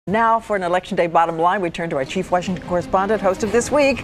Now for an Election Day bottom line, we turn to our chief Washington correspondent, host of This Week,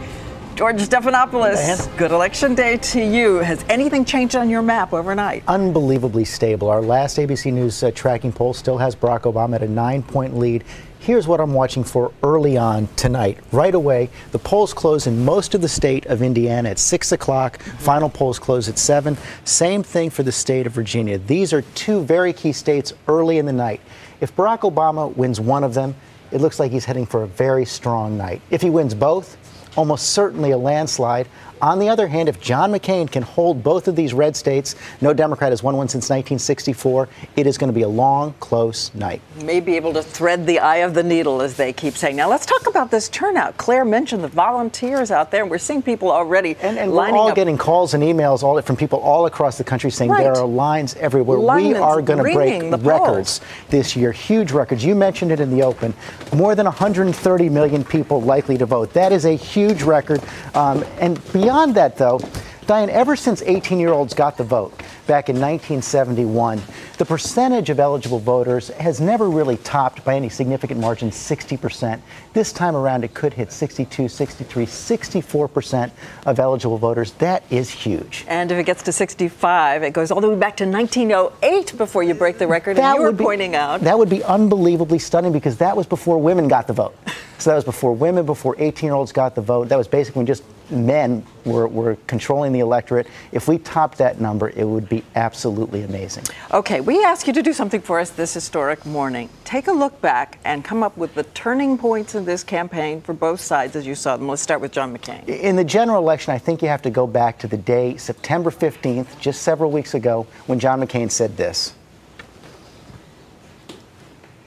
George Stephanopoulos. Good Election Day to you. Has anything changed on your map overnight? Unbelievably stable. Our last ABC News tracking poll still has Barack Obama at a 9-point lead. Here's what I'm watching for early on tonight. Right away, the polls close in most of the state of Indiana at 6 o'clock. Final polls close at 7. Same thing for the state of Virginia. These are two very key states early in the night. If Barack Obama wins one of them, it looks like he's heading for a very strong night. If he wins both, almost certainly a landslide. On the other hand, if John McCain can hold both of these red states, no Democrat has won one since 1964, it is going to be a long, close night. May be able to thread the eye of the needle, as they keep saying. Now, let's talk about this turnout. Claire mentioned the volunteers out there, and we're seeing people already and lining we're all up. Getting calls and emails from people all across the country saying there are lines everywhere. We are going to break records this year, huge records. You mentioned it in the open. More than 130 million people likely to vote. That is a huge record. And beyond that, though, Diane, ever since 18-year-olds got the vote back in 1971, the percentage of eligible voters has never really topped by any significant margin 60%. This time around, it could hit 62, 63, 64% of eligible voters. That is huge. And if it gets to 65, it goes all the way back to 1908 before you break the record. And you were pointing out that would be unbelievably stunning because that was before women got the vote. So that was before women, before 18-year-olds got the vote. That was basically when just men were controlling the electorate. If we topped that number, it would be absolutely amazing. Okay, we ask you to do something for us this historic morning. Take a look back and come up with the turning points in this campaign for both sides as you saw them. Let's start with John McCain. In the general election, I think you have to go back to the day, September 15th, just several weeks ago, when John McCain said this.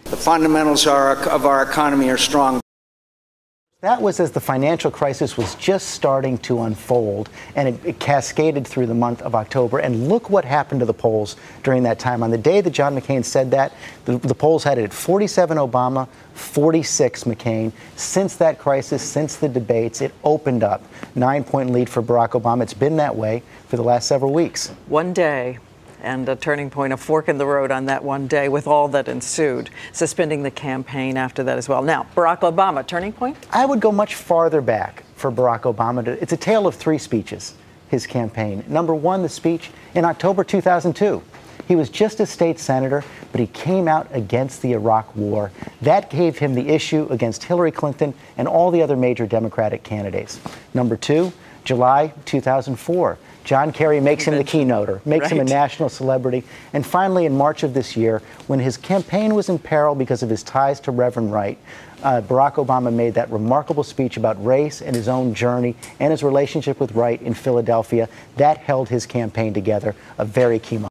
The fundamentals of our economy are strong. That was as the financial crisis was just starting to unfold, and it cascaded through the month of October. And look what happened to the polls during that time. On the day that John McCain said that, the polls had it at 47 Obama, 46 McCain. Since that crisis, since the debates, it opened up. 9-point lead for Barack Obama. It's been that way for the last several weeks. One day. And a turning point, a fork in the road on that one day with all that ensued, suspending the campaign after that as well. Now, Barack Obama, turning point? I would go much farther back for Barack Obama. It's a tale of three speeches, his campaign. Number one, the speech in October 2002. He was just a state senator, but he came out against the Iraq War. That gave him the issue against Hillary Clinton and all the other major Democratic candidates. Number two, July 2004. John Kerry makes him the keynoter, makes him a national celebrity. And finally, in March of this year, when his campaign was in peril because of his ties to Reverend Wright, Barack Obama made that remarkable speech about race and his own journey and his relationship with Wright in Philadelphia. That held his campaign together, a very key moment.